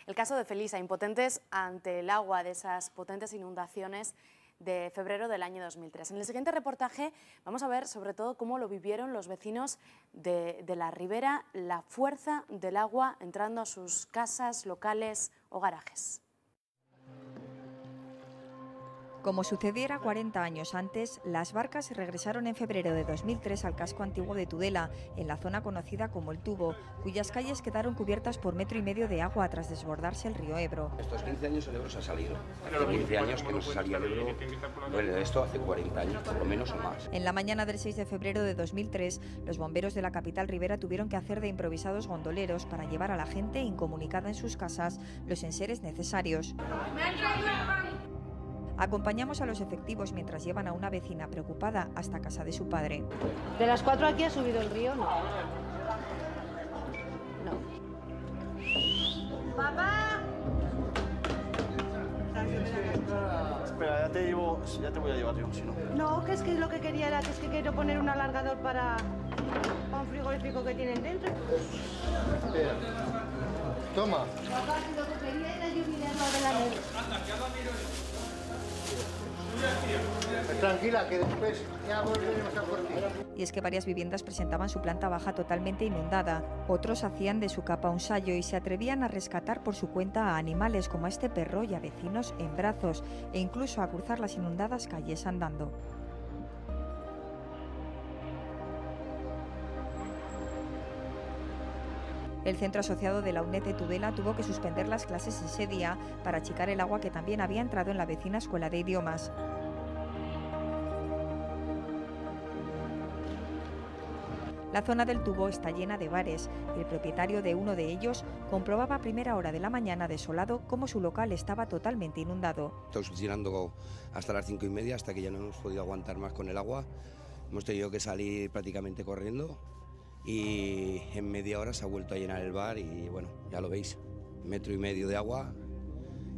El caso de Felisa, impotentes ante el agua de esas potentes inundaciones de febrero del año 2003. En el siguiente reportaje vamos a ver sobre todo cómo lo vivieron los vecinos de la Ribera, la fuerza del agua entrando a sus casas, locales o garajes. Como sucediera 40 años antes, las barcas regresaron en febrero de 2003 al casco antiguo de Tudela, en la zona conocida como El Tubo, cuyas calles quedaron cubiertas por 1,5 metros de agua tras desbordarse el río Ebro. Estos 15 años el Ebro se ha salido. Hace 15 años que no se salía el Ebro. Bueno, esto hace 40 años, por lo menos o más. En la mañana del 6 de febrero de 2003, los bomberos de la capital ribera tuvieron que hacer de improvisados gondoleros para llevar a la gente incomunicada en sus casas los enseres necesarios. Acompañamos a los efectivos mientras llevan a una vecina preocupada hasta casa de su padre. ¿De las 4 aquí ha subido el río? No. No. ¡Papá! Espera, ya te voy a llevar yo, si no. No, que es que lo que quería era que es que quiero poner un alargador para un frigorífico que tienen dentro. Espera. Toma. Papá, lo que quería era yo mirarlo de la ley. Tranquila, que después ya volveremos a por ti. Y es que varias viviendas presentaban su planta baja totalmente inundada. Otros hacían de su capa un sayo y se atrevían a rescatar por su cuenta a animales como a este perro y a vecinos en brazos, e incluso a cruzar las inundadas calles andando. El centro asociado de la UNED de Tudela tuvo que suspender las clases ese día para achicar el agua que también había entrado en la vecina escuela de idiomas. La zona del tubo está llena de bares y el propietario de uno de ellos comprobaba a primera hora de la mañana desolado cómo su local estaba totalmente inundado. Estamos funcionando hasta las 5:30, hasta que ya no hemos podido aguantar más con el agua. Hemos tenido que salir prácticamente corriendo y en media hora se ha vuelto a llenar el bar y bueno, ya lo veis, 1,5 metros de agua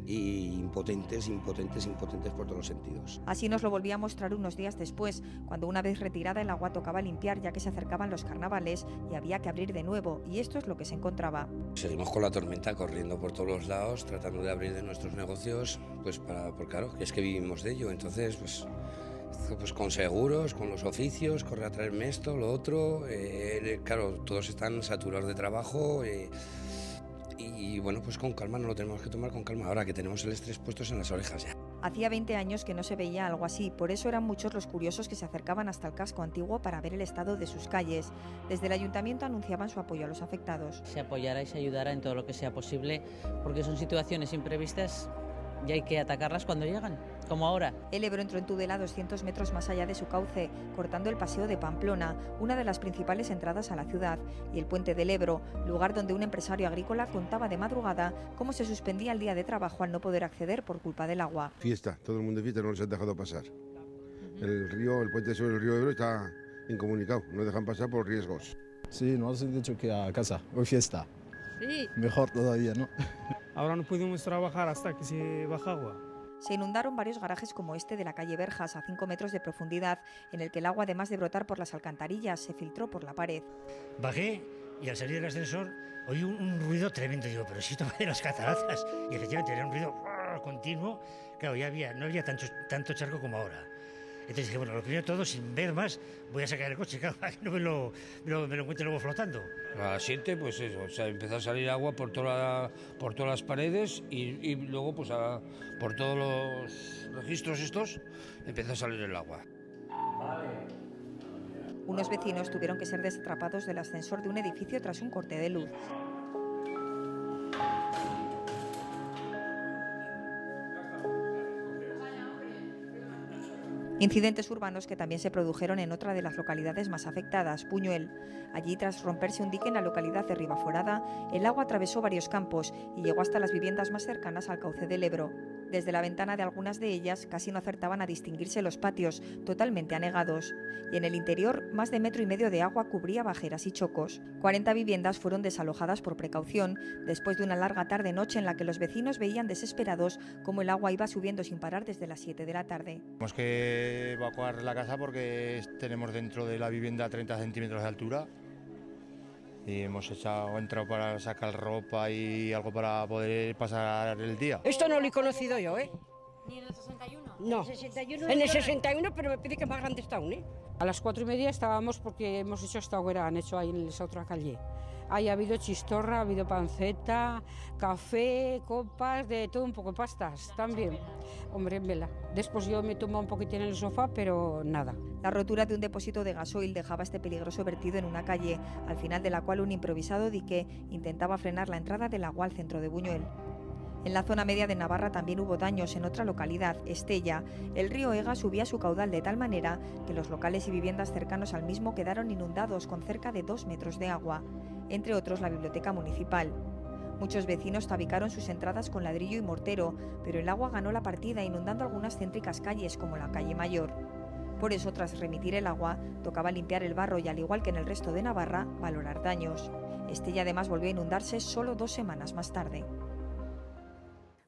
y impotentes por todos los sentidos. Así nos lo volvía a mostrar unos días después, cuando una vez retirada el agua tocaba limpiar ya que se acercaban los carnavales y había que abrir de nuevo, y esto es lo que se encontraba. Seguimos con la tormenta corriendo por todos los lados, tratando de abrir de nuestros negocios, pues claro, es que vivimos de ello, entonces pues con seguros, con los oficios, corre a traerme esto, lo otro, claro, todos están saturados de trabajo. Y bueno, pues con calma, no lo tenemos que tomar con calma, ahora que tenemos el estrés puestos en las orejas ya. Hacía 20 años que no se veía algo así, por eso eran muchos los curiosos que se acercaban hasta el casco antiguo para ver el estado de sus calles. Desde el ayuntamiento anunciaban su apoyo a los afectados. Se apoyará y se ayudará en todo lo que sea posible, porque son situaciones imprevistas y hay que atacarlas cuando llegan, como ahora. El Ebro entró en Tudela 200 metros más allá de su cauce, cortando el paseo de Pamplona, una de las principales entradas a la ciudad, y el puente del Ebro, lugar donde un empresario agrícola contaba de madrugada cómo se suspendía el día de trabajo al no poder acceder por culpa del agua. Fiesta, todo el mundo de fiesta, no les han dejado pasar. El puente sobre el río Ebro está incomunicado, no dejan pasar por riesgos. Sí, nos han dicho que a casa, hoy fiesta. Sí. Mejor todavía, ¿no? Ahora no podemos trabajar hasta que se baja agua. Se inundaron varios garajes como este de la calle Verjas, a 5 metros de profundidad, en el que el agua, además de brotar por las alcantarillas, se filtró por la pared. Bajé y al salir del ascensor oí un ruido tremendo. Digo, pero si esto va de las cataratas. Y efectivamente era un ruido continuo. Claro, no había tanto charco como ahora. Entonces dije, bueno, lo primero de todo, sin ver más, voy a sacar el coche, claro, para que no me lo encuentre luego flotando. A las 7, pues eso, o sea, empezó a salir agua por todas las paredes y luego, pues por todos los registros estos, empezó a salir el agua. Unos vecinos tuvieron que ser desatrapados del ascensor de un edificio tras un corte de luz. Incidentes urbanos que también se produjeron en otra de las localidades más afectadas, Buñuel. Allí, tras romperse un dique en la localidad de Ribaforada, el agua atravesó varios campos y llegó hasta las viviendas más cercanas al cauce del Ebro. Desde la ventana de algunas de ellas casi no acertaban a distinguirse los patios, totalmente anegados. Y en el interior, más de 1,5 metros de agua cubría bajeras y chocos. 40 viviendas fueron desalojadas por precaución, después de una larga tarde-noche en la que los vecinos veían desesperados cómo el agua iba subiendo sin parar desde las 7 de la tarde. Tenemos que evacuar la casa porque tenemos dentro de la vivienda 30 centímetros de altura y hemos entrado para sacar ropa y algo para poder pasar el día. Esto no lo he conocido yo, ¿eh? ¿Ni en el 61? No, en el 61, pero me pide que más grande está aún, ¿eh? A las 4:30 estábamos porque hemos hecho esta hoguera, han hecho ahí en esa otra calle. Ahí ha habido chistorra, ha habido panceta, café, copas, de todo un poco, pastas también. Hombre, en vela. Después yo me tomo un poquitín en el sofá, pero nada. La rotura de un depósito de gasoil dejaba este peligroso vertido en una calle, al final de la cual un improvisado dique intentaba frenar la entrada del agua al centro de Buñuel. En la zona media de Navarra también hubo daños en otra localidad, Estella. El río Ega subía su caudal de tal manera que los locales y viviendas cercanos al mismo quedaron inundados con cerca de 2 metros de agua, entre otros la biblioteca municipal. Muchos vecinos tabicaron sus entradas con ladrillo y mortero, pero el agua ganó la partida inundando algunas céntricas calles como la calle Mayor. Por eso, tras remitir el agua, tocaba limpiar el barro y, al igual que en el resto de Navarra, valorar daños. Estella además volvió a inundarse solo 2 semanas más tarde.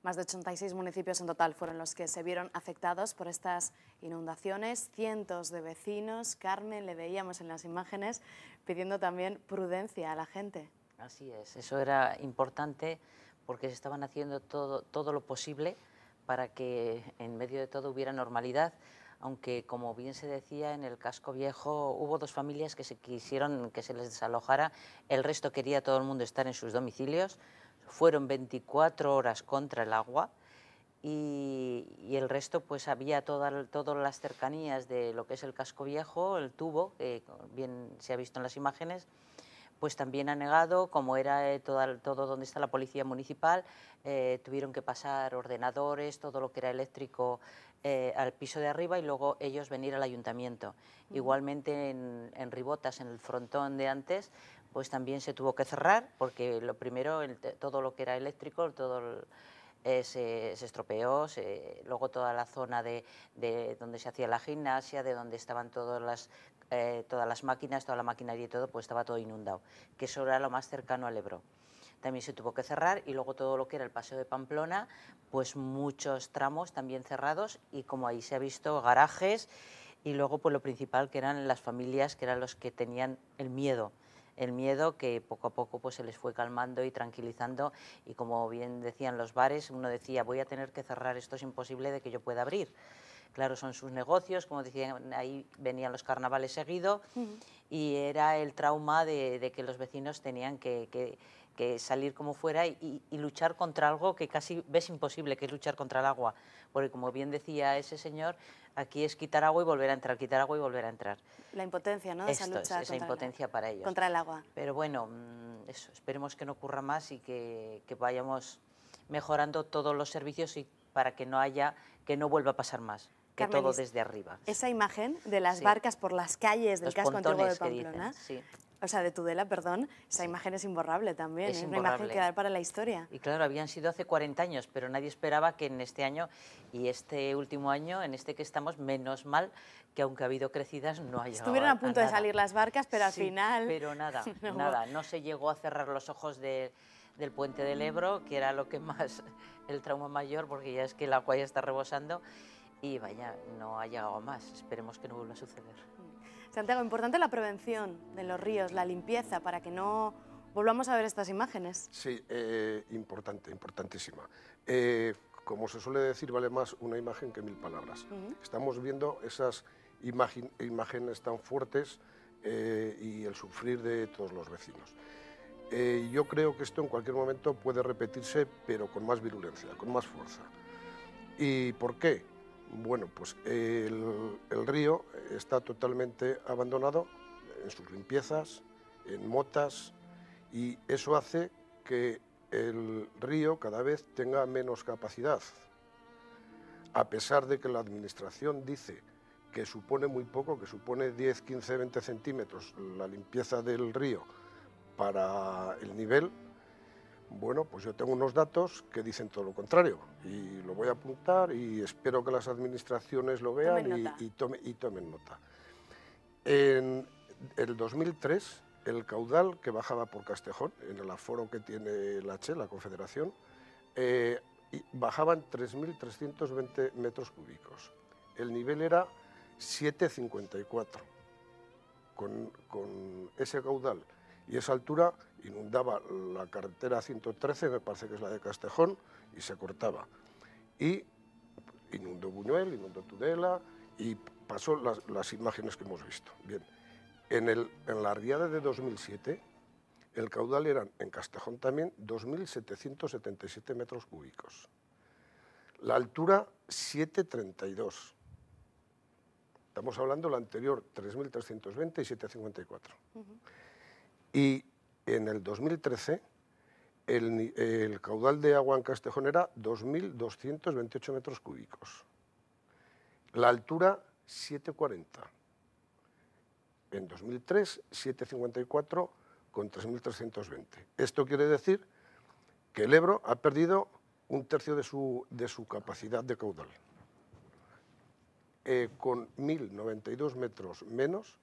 Más de 86 municipios en total fueron los que se vieron afectados por estas inundaciones. Cientos de vecinos, Carmen, le veíamos en las imágenes, pidiendo también prudencia a la gente. Así es, eso era importante porque se estaban haciendo todo lo posible para que en medio de todo hubiera normalidad, aunque como bien se decía, en el casco viejo hubo 2 familias que se quisieron que se les desalojara, el resto quería todo el mundo estar en sus domicilios. Fueron 24 horas contra el agua y el resto pues había todas las cercanías de lo que es el casco viejo, el tubo, que bien se ha visto en las imágenes, pues también ha negado, como era todo donde está la policía municipal, tuvieron que pasar ordenadores, todo lo que era eléctrico al piso de arriba y luego ellos venir al ayuntamiento. Igualmente en Ribotas, en el frontón de antes, pues también se tuvo que cerrar porque lo primero, todo lo que era eléctrico, se estropeó, luego toda la zona de donde se hacía la gimnasia, de donde estaban todas las máquinas, toda la maquinaria y todo, pues estaba todo inundado, que eso era lo más cercano al Ebro. También se tuvo que cerrar y luego todo lo que era el Paseo de Pamplona, pues muchos tramos también cerrados y como ahí se ha visto garajes y luego pues lo principal que eran las familias que eran los que tenían el miedo que poco a poco pues se les fue calmando y tranquilizando y como bien decían los bares, uno decía voy a tener que cerrar, esto es imposible de que yo pueda abrir. Claro, son sus negocios, como decían, ahí venían los carnavales seguido y era el trauma de que los vecinos tenían que salir como fuera y luchar contra algo que casi ves imposible, que es luchar contra el agua, porque como bien decía ese señor, aquí es quitar agua y volver a entrar, quitar agua y volver a entrar. La impotencia, ¿no? Esa impotencia para ellos. Contra el agua. Pero bueno, eso, esperemos que no ocurra más y que vayamos mejorando todos los servicios y para que no vuelva a pasar más. Que Carmen, todo desde arriba. Esa imagen de las barcas por las calles del casco antiguo de Pamplona, o sea, de Tudela, perdón, esa imagen es imborrable también, es una imagen que da para la historia. Y claro, habían sido hace 40 años, pero nadie esperaba que en este año y este último año, en este que estamos, menos mal que aunque ha habido crecidas, no ha llegado Estuvieron a punto de salir las barcas, pero al final... pero nada, nada, no se llegó a cerrar los ojos del puente del Ebro, que era lo que más, el trauma mayor, porque ya es que el agua ya está rebosando, y vaya, no ha llegado a más, esperemos que no vuelva a suceder. Santiago, importante la prevención de los ríos, la limpieza, para que no volvamos a ver estas imágenes. Sí, importantísima. Como se suele decir, vale más una imagen que 1000 palabras. Estamos viendo esas imágenes tan fuertes y el sufrir de todos los vecinos. Yo creo que esto en cualquier momento puede repetirse, pero con más virulencia, con más fuerza. ¿Y por qué? Bueno, pues el río está totalmente abandonado en sus limpiezas, en motas, y eso hace que el río cada vez tenga menos capacidad. A pesar de que la administración dice que supone muy poco, que supone 10, 15, 20 centímetros la limpieza del río para el nivel, bueno, pues yo tengo unos datos que dicen todo lo contrario y lo voy a apuntar y espero que las administraciones lo vean y tomen nota. En el 2003, el caudal que bajaba por Castejón, en el aforo que tiene la Che, la Confederación, bajaban 3.320 metros cúbicos. El nivel era 7,54. Con ese caudal y esa altura inundaba la carretera 113, me parece que es la de Castejón, y se cortaba. Y inundó Buñuel, inundó Tudela y pasó las imágenes que hemos visto. Bien, en la riada de 2007, el caudal eran, en Castejón también, 2.777 metros cúbicos. La altura, 7,32. Estamos hablando de la anterior, 3.320 y 7,54. Y en el 2013, el caudal de agua en Castejón era 2.228 metros cúbicos. La altura, 7,40. En 2003, 7,54 con 3.320. Esto quiere decir que el Ebro ha perdido un tercio de su capacidad de caudal. Con 1.092 metros menos,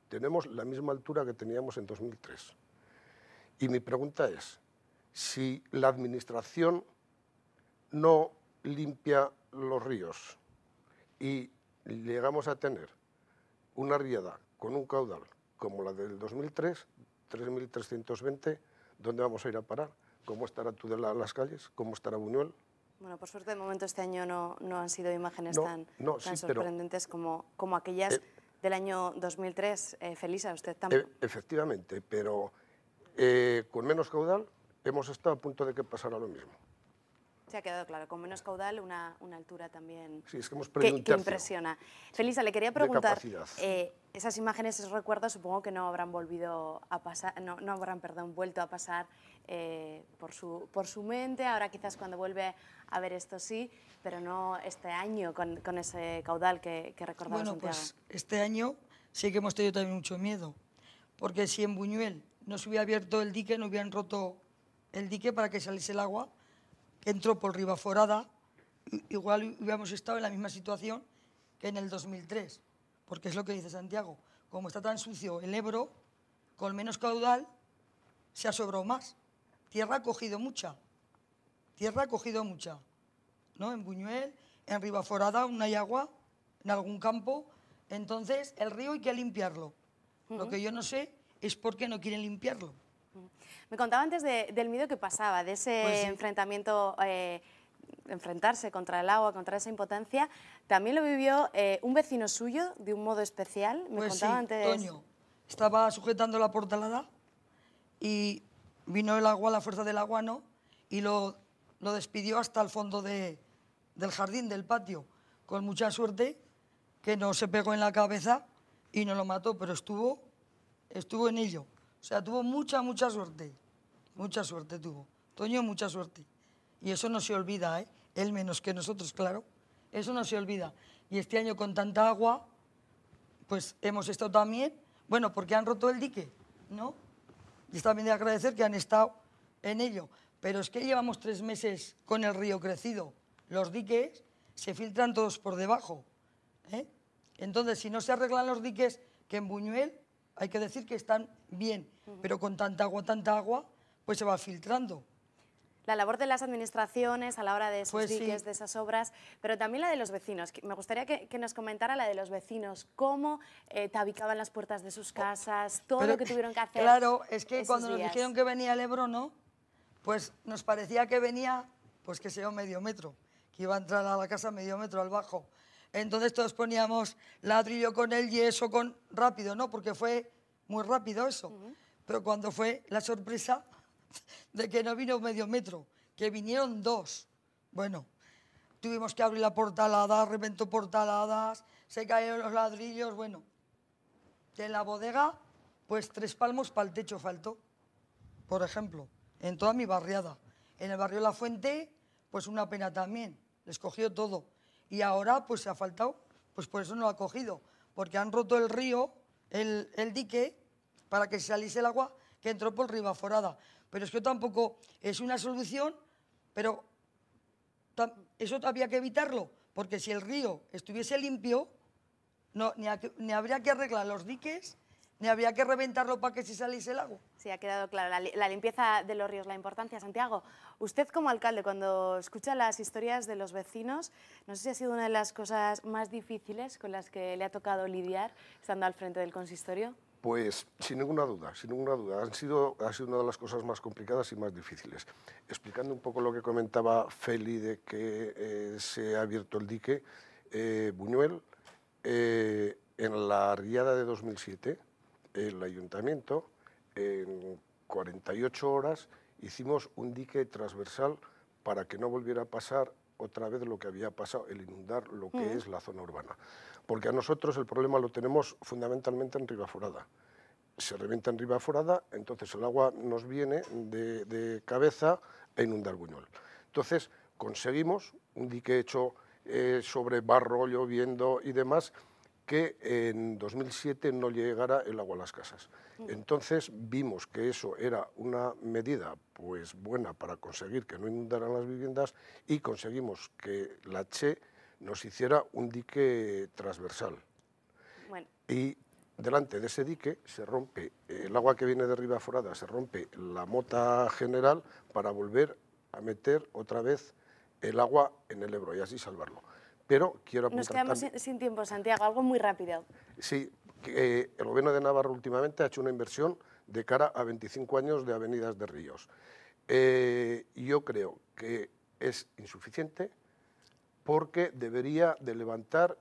tenemos la misma altura que teníamos en 2003. Y mi pregunta es, si la Administración no limpia los ríos y llegamos a tener una riada con un caudal como la del 2003, 3.320, ¿dónde vamos a ir a parar? ¿Cómo estará Tudela las calles? ¿Cómo estará Buñuel? Bueno, por suerte de momento este año no han sido imágenes tan sorprendentes como aquellas del año 2003. Felisa, usted también. Efectivamente, pero con menos caudal hemos estado a punto de que pasara lo mismo. Se ha quedado claro, con menos caudal, una altura también sí, es que hemos perdido un tercio que impresiona. Felisa, le quería preguntar, esas imágenes, esos recuerdos, supongo que no habrán vuelto a pasar por su mente, ahora quizás cuando vuelve a ver esto sí, pero no este año con ese caudal que recordaba Santiago. Bueno, pues este año sí que hemos tenido también mucho miedo, porque si en Buñuel no se hubiera abierto el dique, no hubieran roto el dique para que saliese el agua, que entró por Ribaforada, igual hubiéramos estado en la misma situación que en el 2003, porque es lo que dice Santiago, como está tan sucio el Ebro, con menos caudal se ha sobrado más. Tierra ha cogido mucha, ¿no? En Buñuel, en Ribaforada aún hay agua, en algún campo, entonces el río hay que limpiarlo. Lo que yo no sé es por qué no quieren limpiarlo. Me contaba antes del miedo que pasaba, de ese enfrentamiento, enfrentarse contra el agua, contra esa impotencia. También lo vivió un vecino suyo de un modo especial. Me contaba antes. Toño estaba sujetando la portalada y vino el agua, la fuerza del agua, ¿no? Y lo despidió hasta el fondo del jardín, del patio, con mucha suerte, que no se pegó en la cabeza y no lo mató, pero estuvo en ello. O sea, tuvo mucha suerte tuvo. Toño, mucha suerte. Y eso no se olvida, ¿eh? Él menos que nosotros, claro. Eso no se olvida. Y este año con tanta agua, pues hemos estado también, bueno, porque han roto el dique, ¿no? Y es también de agradecer que han estado en ello. Pero es que llevamos 3 meses con el río crecido. Los diques se filtran todos por debajo, ¿eh? Entonces, si no se arreglan los diques, que en Buñuel hay que decir que están bien, pero con tanta agua, pues se va filtrando. La labor de las administraciones a la hora de esos diques, de esas obras, pero también la de los vecinos. Me gustaría que nos comentara la de los vecinos, cómo tabicaban las puertas de sus casas, todo lo que tuvieron que hacer. Claro, es que cuando nos dijeron que venía el Ebro, ¿no? Pues nos parecía que venía, pues que sea medio metro, que iba a entrar a la casa medio metro al bajo. Entonces todos poníamos ladrillo con el yeso, rápido, ¿no? Porque fue muy rápido eso. Pero cuando fue la sorpresa de que no vino medio metro, que vinieron 2. Bueno, tuvimos que abrir la portalada, reventó portaladas, se cayeron los ladrillos, bueno. En la bodega, pues 3 palmos para el techo faltó, por ejemplo, en toda mi barriada. En el barrio La Fuente, pues una pena también, les cogió todo. Y ahora pues se ha faltado, pues por eso no lo ha cogido, porque han roto el río, el dique, para que saliese el agua que entró por Ribaforada. Pero es que tampoco es una solución, pero eso había que evitarlo, porque si el río estuviese limpio, ni habría que arreglar los diques, ni habría que reventarlo para que se saliese el agua. Sí, ha quedado claro, la limpieza de los ríos, la importancia. Santiago, usted como alcalde, cuando escucha las historias de los vecinos, no sé si ha sido una de las cosas más difíciles con las que le ha tocado lidiar estando al frente del consistorio. Pues sin ninguna duda. Ha sido una de las cosas más complicadas y más difíciles. Explicando un poco lo que comentaba Feli de que se ha abierto el dique, Buñuel, en la riada de 2007, el ayuntamiento, en 48 horas, hicimos un dique transversal para que no volviera a pasar otra vez lo que había pasado, el inundar lo que es la zona urbana. Porque a nosotros el problema lo tenemos fundamentalmente en Ribaforada. Se revienta en Ribaforada, entonces el agua nos viene de cabeza a inundar Buñuel. Entonces conseguimos un dique hecho sobre barro, lloviendo y demás, que en 2007 no llegara el agua a las casas. Entonces vimos que eso era una medida pues buena para conseguir que no inundaran las viviendas y conseguimos que la Che nos hiciera un dique transversal. Bueno. Y delante de ese dique se rompe el agua que viene de Ribaforada, se rompe la mota general para volver a meter otra vez el agua en el Ebro y así salvarlo. Pero quiero apuntar Nos quedamos sin tiempo, Santiago, algo muy rápido. Sí, el Gobierno de Navarra últimamente ha hecho una inversión de cara a 25 años de avenidas de ríos. Yo creo que es insuficiente porque debería de levantar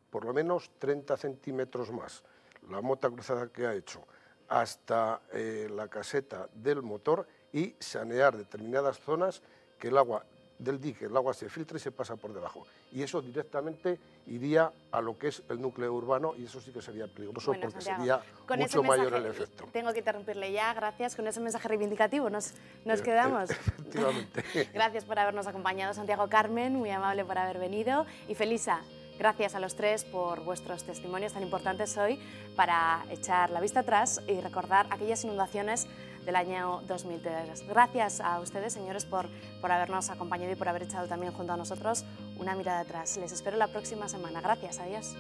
por lo menos 30 centímetros más la mota cruzada que ha hecho hasta la caseta del motor y sanear determinadas zonas que el agua del dique, el agua se filtra y se pasa por debajo. Y eso directamente iría a lo que es el núcleo urbano y eso sí que sería peligroso porque Santiago, sería mucho mayor el efecto. Tengo que interrumpirle ya, gracias. Con ese mensaje reivindicativo nos quedamos. Efectivamente. Gracias por habernos acompañado, Santiago, Carmen, muy amable por haber venido. Y Felisa, gracias a los tres por vuestros testimonios tan importantes hoy para echar la vista atrás y recordar aquellas inundaciones del año 2003. Gracias a ustedes, señores, por habernos acompañado y por haber echado también junto a nosotros una mirada atrás. Les espero la próxima semana. Gracias, adiós.